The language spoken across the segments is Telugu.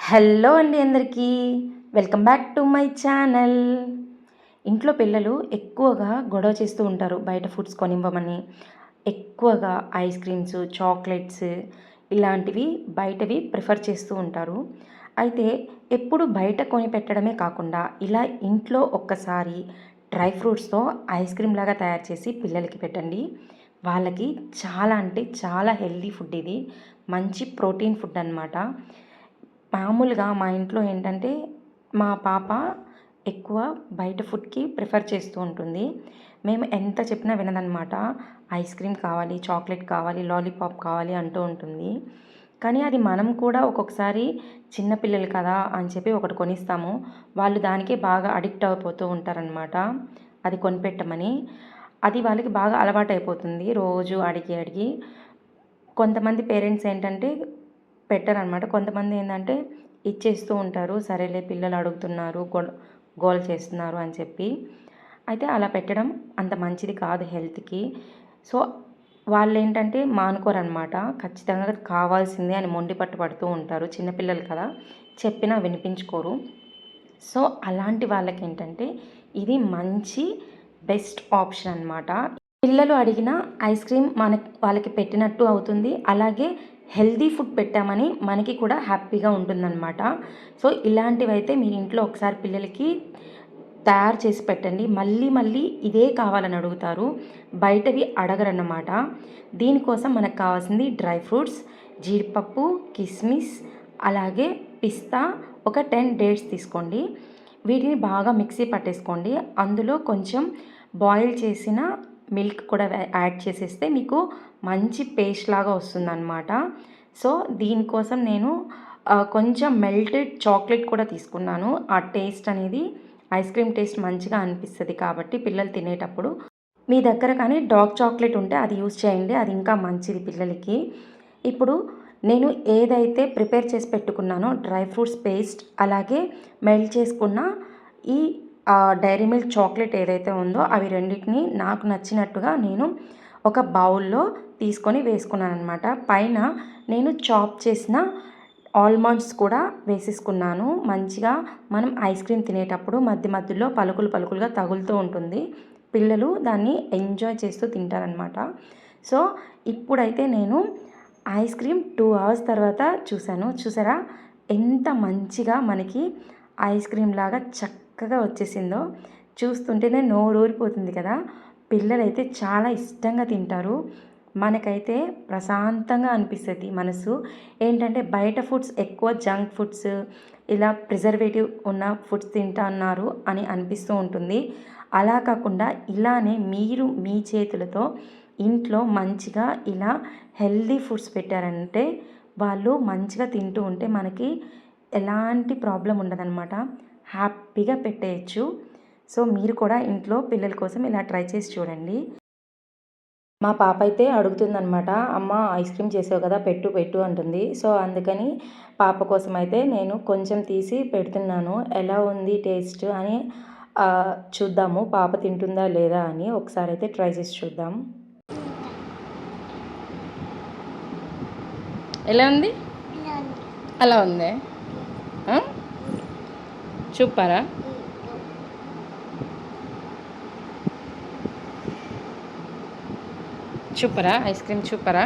హలో అండి అందరికీ welcome back to my channel. ఇంట్లో పిల్లలు ఎక్కువగా గొడవ చేస్తూ ఉంటారు బయట ఫుడ్స్ కొనివ్వమని. ఎక్కువగా ఐస్ క్రీమ్స్, చాక్లెట్స్ ఇలాంటివి బయటవి ప్రిఫర్ చేస్తూ ఉంటారు. అయితే ఎప్పుడు బయట కొని పెట్టడమే కాకుండా ఇలా ఇంట్లో ఒక్కసారి డ్రై ఫ్రూట్స్తో ఐస్ క్రీమ్ లాగా తయారు చేసి పిల్లలకి పెట్టండి. వాళ్ళకి చాలా అంటే చాలా హెల్దీ ఫుడ్ ఇది. మంచి ప్రోటీన్ ఫుడ్ అనమాట. మామూలుగా మా ఇంట్లో ఏంటంటే మా పాప ఎక్కువ బయట ఫుడ్కి ప్రిఫర్ చేస్తూ ఉంటుంది. మేము ఎంత చెప్పినా వినదనమాట. ఐస్ క్రీమ్ కావాలి, చాక్లెట్ కావాలి, లాలీపాప్ కావాలి అంటూ ఉంటుంది. కానీ అది మనం కూడా ఒక్కొక్కసారి చిన్నపిల్లలు కదా అని చెప్పి ఒకటి కొనిస్తాము. వాళ్ళు దానికే బాగా అడిక్ట్ అయిపోతూ ఉంటారనమాట. అది కొనిపెట్టమని. అది వాళ్ళకి బాగా అలవాటైపోతుంది రోజు అడిగి అడిగి. కొంతమంది పేరెంట్స్ ఏంటంటే పెట్టరనమాట. కొంతమంది ఏంటంటే ఇచ్చేస్తూ ఉంటారు. సరేలే పిల్లలు అడుగుతున్నారు, గోల చేస్తున్నారు అని చెప్పి. అయితే అలా పెట్టడం అంత మంచిది కాదు హెల్త్కి. సో వాళ్ళు ఏంటంటే మానుకోరనమాట. ఖచ్చితంగా కావాల్సిందే అని మొండి పట్టు పడుతూ ఉంటారు. చిన్నపిల్లలు కదా, చెప్పినా వినిపించుకోరు. సో అలాంటి వాళ్ళకి ఏంటంటే ఇది మంచి బెస్ట్ ఆప్షన్ అనమాట. పిల్లలు అడిగిన ఐస్ క్రీమ్ వాళ్ళకి పెట్టినట్టు అవుతుంది. అలాగే హెల్దీ ఫుడ్ పెట్టామని మనకి కూడా హ్యాపీగా ఉంటుందన్నమాట. సో ఇలాంటివైతే మీరు ఇంట్లో ఒకసారి పిల్లలకి తయారు చేసి పెట్టండి. మళ్ళీ మళ్ళీ ఇదే కావాలని అడుగుతారు. బయటవి అడగరన్నమాట. దీనికోసం మనకు కావాల్సింది డ్రై ఫ్రూట్స్, జీడిపప్పు, కిస్మిస్, అలాగే పిస్తా ఒక 10 డేట్స్ తీసుకోండి. వీటిని బాగా మిక్సీ పట్టేసుకోండి. అందులో కొంచెం బాయిల్ చేసిన మిల్క్ కూడా యాడ్ చేసేస్తే మీకు మంచి పేస్ట్ లాగా వస్తుందన్నమాట. సో దీనికోసం నేను కొంచెం మెల్టెడ్ చాక్లెట్ కూడా తీసుకున్నాను. ఆ టేస్ట్ అనేది ఐస్ క్రీమ్ టేస్ట్ మంచిగా అనిపిస్తుంది కాబట్టి పిల్లలు తినేటప్పుడు. మీ దగ్గర కానీ డార్క్ చాక్లెట్ ఉంటే అది యూజ్ చేయండి, అది ఇంకా మంచిది పిల్లలకి. ఇప్పుడు నేను ఏదైతే ప్రిపేర్ చేసి పెట్టుకున్నానో డ్రై ఫ్రూట్స్ పేస్ట్, అలాగే మెల్ట్ చేసుకున్న ఈ డైరీ మిల్క్ చాక్లెట్ ఏదైతే ఉందో అవి రెండింటిని నాకు నచ్చినట్టుగా నేను ఒక బౌల్లో తీసుకొని వేసుకున్నాను అనమాట. పైన నేను చాప్ చేసిన ఆల్మండ్స్ కూడా వేసేసుకున్నాను. మంచిగా మనం ఐస్ క్రీమ్ తినేటప్పుడు మధ్య మధ్యలో పలుకులు పలుకులుగా తగులుతూ ఉంటుంది. పిల్లలు దాన్ని ఎంజాయ్ చేస్తూ తింటారనమాట. సో ఇప్పుడైతే నేను ఐస్ క్రీమ్ 2 hours తర్వాత చూసారా ఎంత మంచిగా మనకి ఐస్ క్రీమ్ లాగా చక్కగా వచ్చేసిందో. చూస్తుంటేనే నోరూరిపోతుంది కదా. పిల్లలైతే చాలా ఇష్టంగా తింటారు. మనకైతే ప్రశాంతంగా అనిపిస్తుంది మనసు. ఏంటంటే బయట ఫుడ్స్ ఎక్కువ జంక్ ఫుడ్స్, ఇలా ప్రిజర్వేటివ్ ఉన్న ఫుడ్స్ తింటున్నారు అని అనిపిస్తూ ఉంటుంది. అలా కాకుండా ఇలానే మీరు మీ చేతులతో ఇంట్లో మంచిగా ఇలా హెల్దీ ఫుడ్స్ పెట్టారంటే వాళ్ళు మంచిగా తింటూ ఉంటే మనకి ఎలాంటి ప్రాబ్లం ఉండదన్నమాట. హ్యాపీగా పెట్టేయచ్చు. సో మీరు కూడా ఇంట్లో పిల్లల కోసం ఇలా ట్రై చేసి చూడండి. మా పాప అయితే అడుగుతుందనమాట, అమ్మ ఐస్ క్రీమ్ చేసావు కదా, పెట్టు పెట్టు అంటుంది. సో అందుకని పాప కోసం అయితే నేను కొంచెం తీసి పెడుతున్నాను. ఎలా ఉంది టేస్ట్ అని చూద్దాము, పాప తింటుందా లేదా అని. ఒకసారి అయితే ట్రై చేసి చూద్దాం. ఎలా ఉంది? అలా ఉంది. చూపారా? చూపరా ఐస్ క్రీమ్ చూపరా?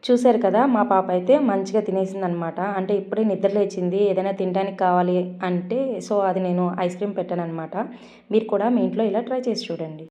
చూసారు కదా, మా పాప అయితే మంచిగా తినేసిందనమాట. అంటే ఇప్పుడే నిద్ర లేచింది, ఏదైనా తినడానికి కావాలి అంటే సో అది నేను ఐస్ క్రీమ్ పెట్టాను అనమాట. మీరు కూడా మీ ఇంట్లో ఇలా ట్రై చేసి చూడండి.